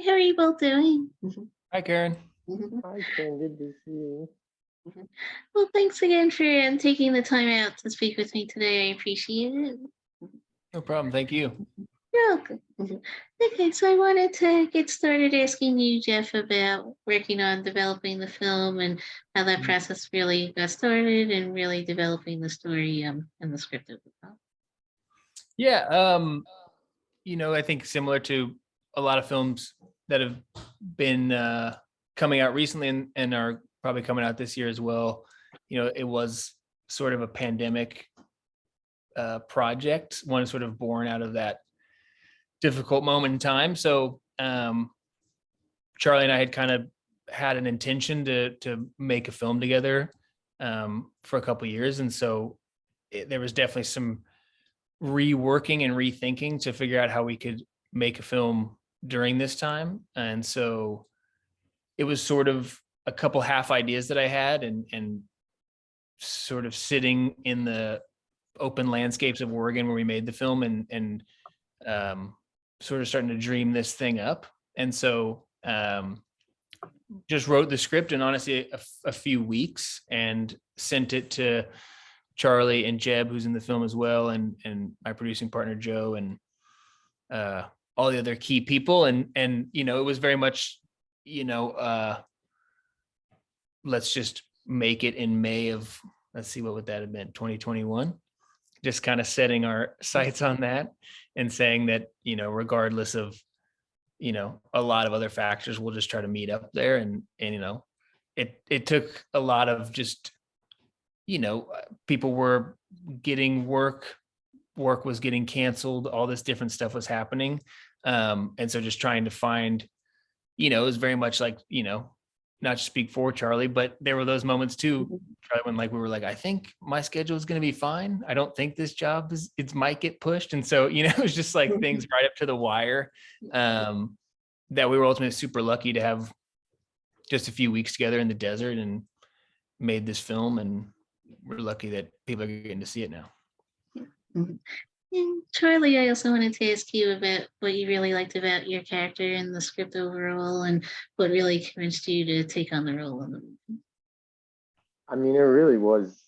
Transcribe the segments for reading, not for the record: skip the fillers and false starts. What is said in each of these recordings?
how are you both doing? Hi, Karen. Hi, Ken. Good to see you. Well, thanks again for taking the time out to speak with me today. I appreciate it. No problem. Thank you. You're welcome. Okay, so I wanted to get started asking you, Jeff, about working on developing the film and how that process really got started and really developing the story and the script of the film. Yeah. I think similar to a lot of films that have been coming out recently and are probably coming out this year as well. It was sort of a pandemic project, one sort of born out of that difficult moment in time. So Charlie and I had kind of had an intention to make a film together for a couple of years, and so there was definitely some reworking and rethinking to figure out how we could make a film during this time. And so it was sort of a couple half ideas that I had and sort of sitting in the open landscapes of Oregon where we made the film and sort of starting to dream this thing up. And so just wrote the script in honestly a few weeks and sent it to Charlie and Jeb, who's in the film as well, and my producing partner Joe and all the other key people. And it was very much, let's just make it in May of, let's see, what would that have been, 2021? Just kind of setting our sights on that and saying that, regardless of, a lot of other factors, we'll just try to meet up there. And it took a lot of just, people were getting work was getting canceled, all this different stuff was happening. And so just trying to find, it was very much like, not to speak for Charlie, but there were those moments too, Charlie, when we were like, I think my schedule is going to be fine. I don't think this job it might get pushed. And so, it was just like things right up to the wire, that we were ultimately super lucky to have just a few weeks together in the desert and made this film. And we're lucky that people are getting to see it now. And Charlie, I also wanted to ask you about what you really liked about your character and the script overall, and what really convinced you to take on the role in the movie. I mean, it really was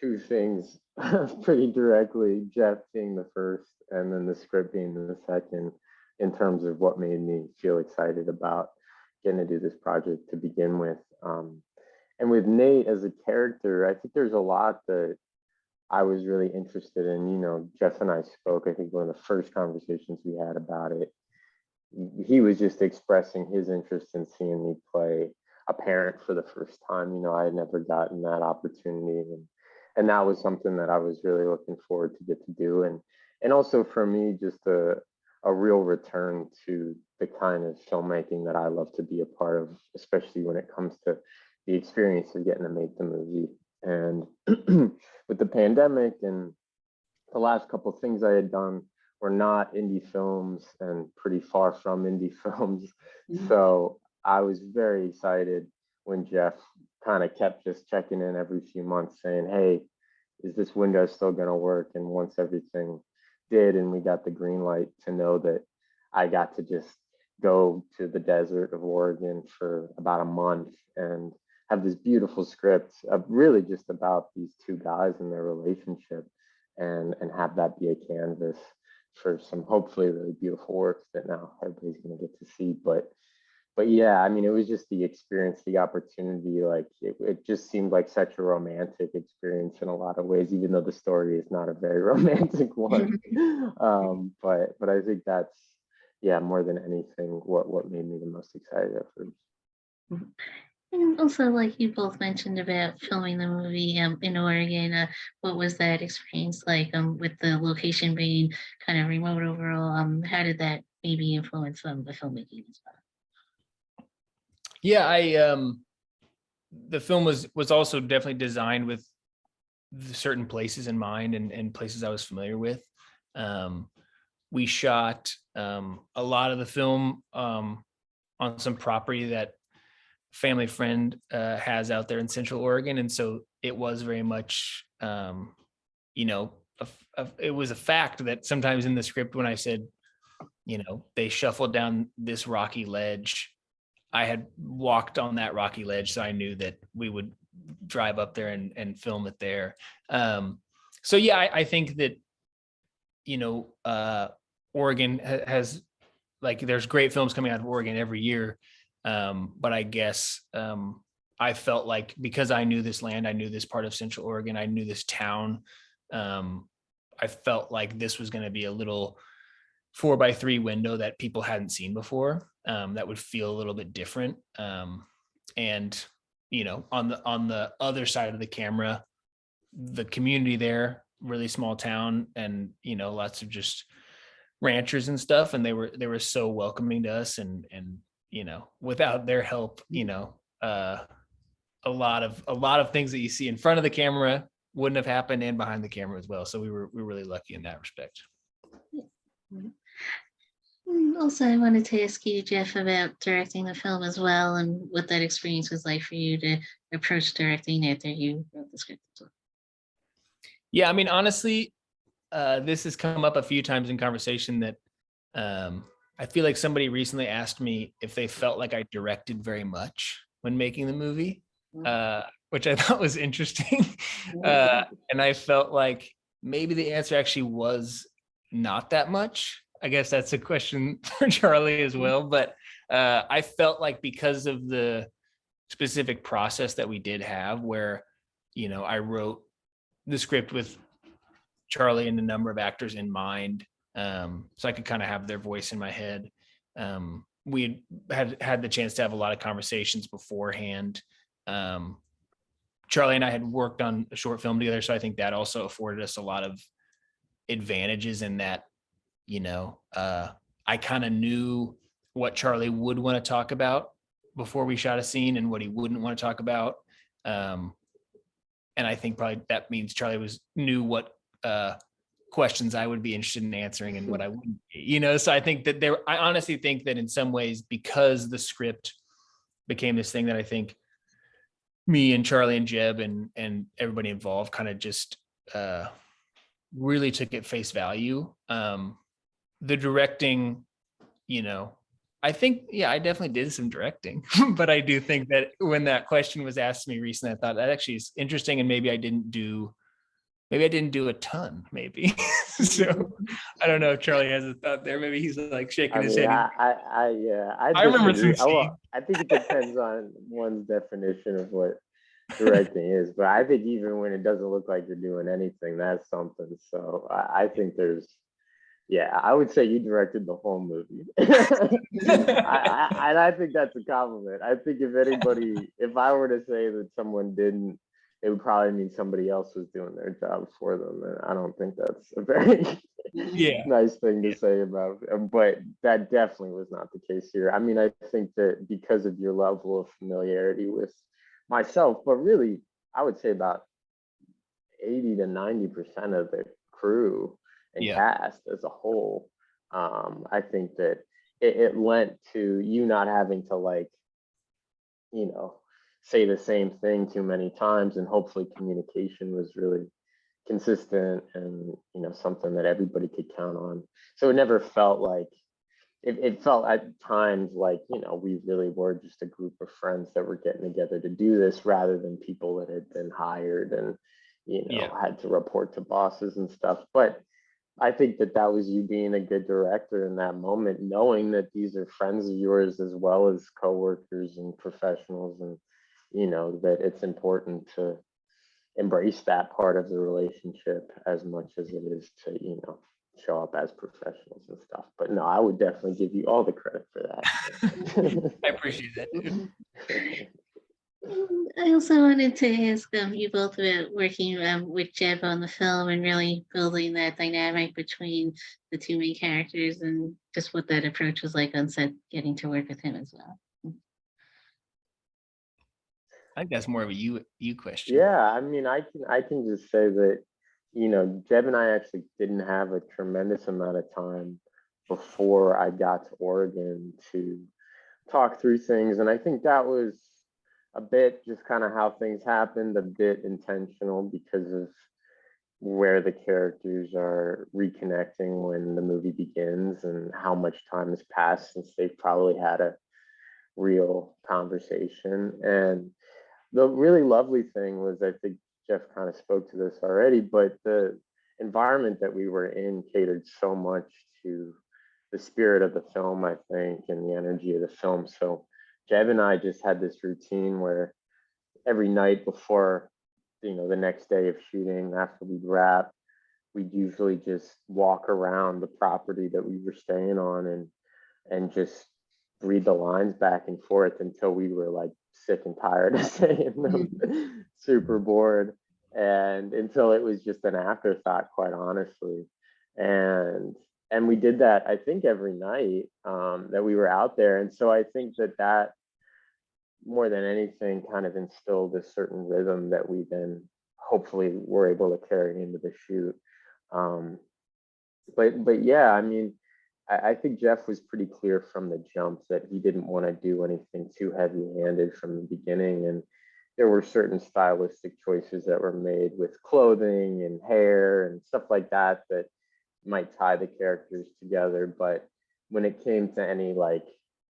two things pretty directly, Jeff being the first and then the script being the second, in terms of what made me feel excited about getting to do this project to begin with. And with Nate as a character, I think there's a lot that I was really interested in. Jeff and I spoke, I think one of the first conversations we had about it, he was just expressing his interest in seeing me play a parent for the first time. I had never gotten that opportunity. And that was something that I was really looking forward to get to do. And also for me, just a real return to the kind of filmmaking that I love to be a part of, especially when it comes to the experience of getting to make the movie. And with the pandemic and the last couple of things I had done were not indie films and pretty far from indie films. So I was very excited when Jeff kind of kept just checking in every few months saying, hey, is this window still going to work? And once everything did and we got the green light, to know that I got to just go to the desert of Oregon for about a month and have this beautiful script really just about these two guys and their relationship, and have that be a canvas for some hopefully really beautiful work that now everybody's going to get to see. But yeah, I mean, it was just the experience, the opportunity, it just seemed like such a romantic experience in a lot of ways, even though the story is not a very romantic one. But I think that's, yeah, more than anything, what made me the most excited at first. And also, like you both mentioned about filming the movie in Oregon, what was that experience like with the location being kind of remote overall? How did that maybe influence the filmmaking as well? Yeah, the film was also definitely designed with certain places in mind and places I was familiar with. We shot a lot of the film on some property that family friend has out there in Central Oregon. And so it was very much, it was a fact that sometimes in the script, when I said, they shuffled down this rocky ledge. I had walked on that rocky ledge, so I knew that we would drive up there and film it there. So yeah, I think that, Oregon has, like, there's great films coming out of Oregon every year. But I guess I felt like, because I knew this land, I knew this part of Central Oregon, I knew this town. I felt like this was going to be a little 4x3 window that people hadn't seen before, that would feel a little bit different. And on the other side of the camera, the community there, really small town, and lots of just ranchers and stuff, and they were so welcoming to us, and without their help, a lot of things that you see in front of the camera wouldn't have happened, and behind the camera as well. So we were really lucky in that respect. Also, I wanted to ask you, Jeff, about directing the film as well, and what that experience was like for you to approach directing after you wrote the script as well. Yeah, I mean, honestly, this has come up a few times in conversation that I feel like somebody recently asked me if they felt like I directed very much when making the movie, which I thought was interesting. And I felt like maybe the answer actually was not that much. I guess that's a question for Charlie as well. But I felt like, because of the specific process that we did have, where, I wrote the script with Charlie and a number of actors in mind, so I could kind of have their voice in my head. We had the chance to have a lot of conversations beforehand. Charlie and I had worked on a short film together, so I think that also afforded us a lot of advantages in that, I kind of knew what Charlie would want to talk about before we shot a scene, and what he wouldn't want to talk about. And I think probably that means Charlie knew what questions I would be interested in answering and what I wouldn't be, so I think that I honestly think that in some ways, because the script became this thing that I think me and Charlie and Jeb and everybody involved kind of just really took at face value. The directing, I think, yeah, I definitely did some directing, but I do think that when that question was asked to me recently, I thought that actually is interesting, and maybe I didn't do a ton, maybe. So I don't know if Charlie has a thought there. Maybe he's like shaking his head. I remember disagree. some I think it depends on one's definition of what directing is, but I think even when it doesn't look like you're doing anything, that's something. So I think I would say you directed the whole movie. I think that's a compliment. I think if I were to say that someone didn't, it would probably mean somebody else was doing their job for them. And I don't think that's a very nice thing to say about it. But that definitely was not the case here. I mean, I think that because of your level of familiarity with myself, but really, I would say about 80 to 90% of the crew and cast as a whole, I think that it lent to you not having to say the same thing too many times, and hopefully communication was really consistent and something that everybody could count on. So it never felt like it felt at times like we really were just a group of friends that were getting together to do this, rather than people that had been hired and had to report to bosses and stuff. But I think that was you being a good director in that moment, knowing that these are friends of yours as well as coworkers and professionals, and that it's important to embrace that part of the relationship as much as it is to show up as professionals and stuff. But no, I would definitely give you all the credit for that. I appreciate that. I also wanted to ask you both about working with Jeb on the film and really building that dynamic between the two main characters, and just what that approach was like on set, getting to work with him as well. I think that's more of a you question. Yeah, I mean, I can just say that, Jeb and I actually didn't have a tremendous amount of time before I got to Oregon to talk through things. And I think that was a bit just kind of how things happened, a bit intentional because of where the characters are reconnecting when the movie begins and how much time has passed since they've probably had a real conversation. And the really lovely thing was, I think Jeff kind of spoke to this already, but the environment that we were in catered so much to the spirit of the film, I think, and the energy of the film. So Jeb and I just had this routine where every night before, the next day of shooting, after we'd wrap, we'd usually just walk around the property that we were staying on and just read the lines back and forth until we were like sick and tired of saying them, super bored, and until it was just an afterthought, quite honestly. And we did that, I think, every night that we were out there. And so I think that more than anything kind of instilled a certain rhythm that we then hopefully were able to carry into the shoot. Um, but yeah, I mean, I think Jeff was pretty clear from the jump that he didn't want to do anything too heavy-handed from the beginning, and there were certain stylistic choices that were made with clothing and hair and stuff like that that might tie the characters together. But when it came to any like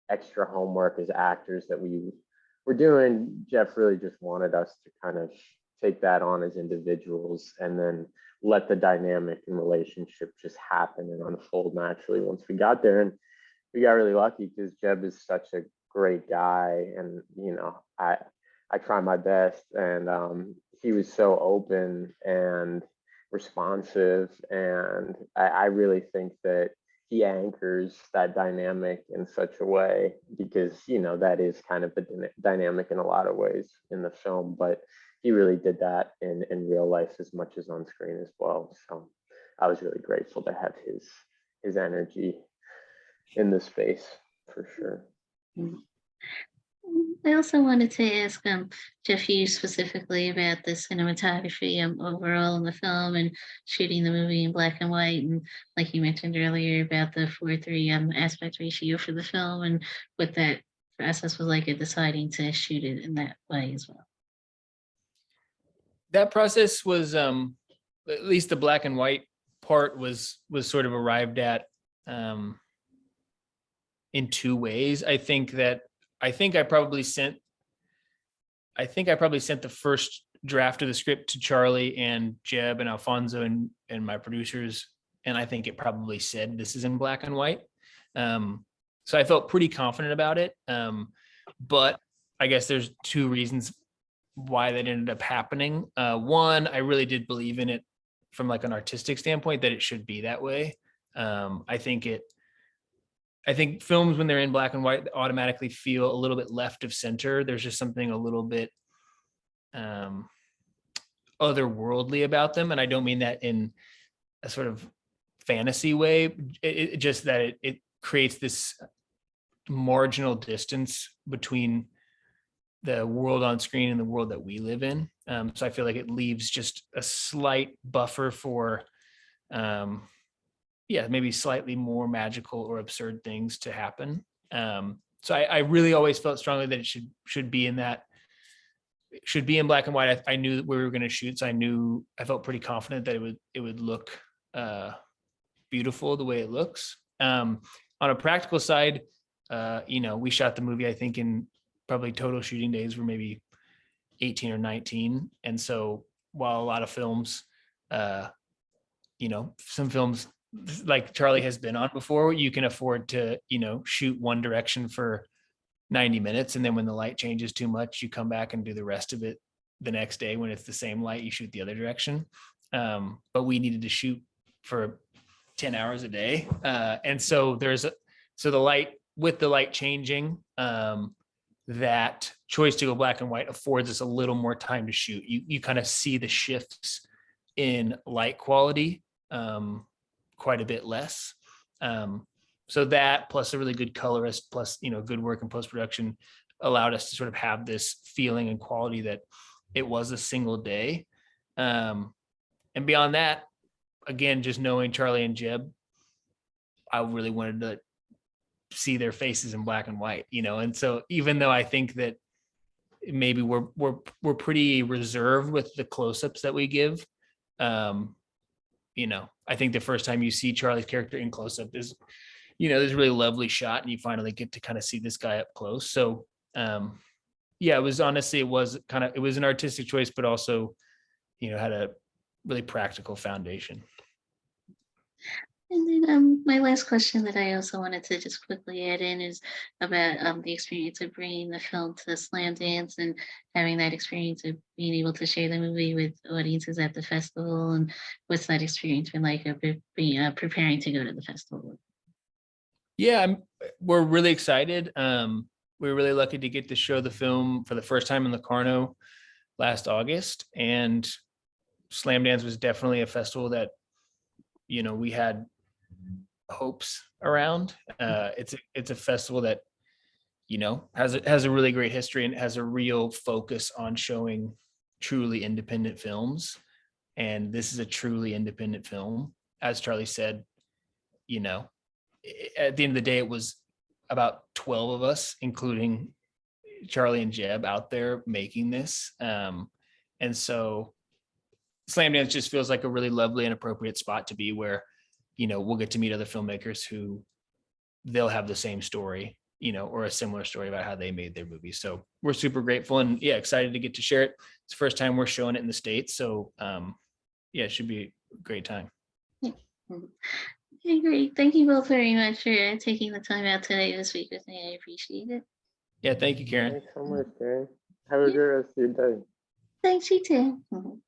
extra homework as actors that we were doing, Jeff really just wanted us to kind of take that on as individuals and then let the dynamic and relationship just happen and unfold naturally once we got there. And we got really lucky because Jeb is such a great guy, and I try my best, and he was so open and responsive, and I really think that he anchors that dynamic in such a way, because that is kind of the dynamic in a lot of ways in the film, but he really did that in real life as much as on screen as well. So I was really grateful to have his energy in the space, for sure. I also wanted to ask Jeff, you specifically about the cinematography overall in the film and shooting the movie in black and white, and like you mentioned earlier about the 4:3 aspect ratio for the film, and what that process was like at deciding to shoot it in that way as well. That process was, at least the black and white part was sort of arrived at in two ways. I think I probably sent the first draft of the script to Charlie and Jeb and Alfonso and my producers, and I think it probably said this is in black and white. So I felt pretty confident about it. But I guess there's two reasons why that ended up happening. One, I really did believe in it from like an artistic standpoint that it should be that way. I think films, when they're in black and white, automatically feel a little bit left of center. There's just something a little bit otherworldly about them. And I don't mean that in a sort of fantasy way. It just that it creates this marginal distance between the world on screen and the world that we live in. So I feel like it leaves just a slight buffer for maybe slightly more magical or absurd things to happen. So I really always felt strongly that it should be in that, it should be in black and white. I knew that we were going to shoot, so I felt pretty confident that it would look beautiful the way it looks. On a practical side, we shot the movie, I think, in probably total shooting days were maybe 18 or 19. And so while a lot of films, some films like Charlie has been on before, you can afford to, shoot one direction for 90 minutes. And then when the light changes too much, you come back and do the rest of it the next day. When it's the same light, you shoot the other direction. But we needed to shoot for 10 hours a day. And so the light changing, that choice to go black and white affords us a little more time to shoot. You kind of see the shifts in light quality quite a bit less. So that, plus a really good colorist, plus good work in post-production, allowed us to sort of have this feeling and quality that it was a single day. And beyond that, again, just knowing Charlie and Jeb, I really wanted to see their faces in black and white, and so even though I think that maybe we're pretty reserved with the close-ups that we give, You know, I think the first time you see Charlie's character in close up is, you know, there's a really lovely shot and you finally get to kind of see this guy up close. So, yeah, it was honestly, it was an artistic choice, but also, you know, had a really practical foundation. And then my last question that I also wanted to just quickly add in is about the experience of bringing the film to Slamdance and having that experience of being able to share the movie with audiences at the festival, and what's that experience been like of being preparing to go to the festival? Yeah, we're really excited. We were really lucky to get to show the film for the first time in the Carno last August, and Slamdance was definitely a festival that, you know, we had hopes around. It's a festival that, you know, has a really great history and has a real focus on showing truly independent films. And this is a truly independent film. As Charlie said, you know, at the end of the day, it was about 12 of us, including Charlie and Jeb, out there making this. And so Slamdance just feels like a really lovely and appropriate spot to be, where, you know, we'll get to meet other filmmakers who they'll have the same story, you know, or a similar story about how they made their movie. So we're super grateful and, yeah, excited to get to share it. It's the first time we're showing it in the States. So yeah, it should be a great time. Yeah. Mhm. Okay, great. Thank you both very much for taking the time out today to speak with me. I appreciate it. Yeah, thank you, Karen. Thanks so much, Gary. Have a Yeah. great rest of your day. Thanks, you too. Mhm.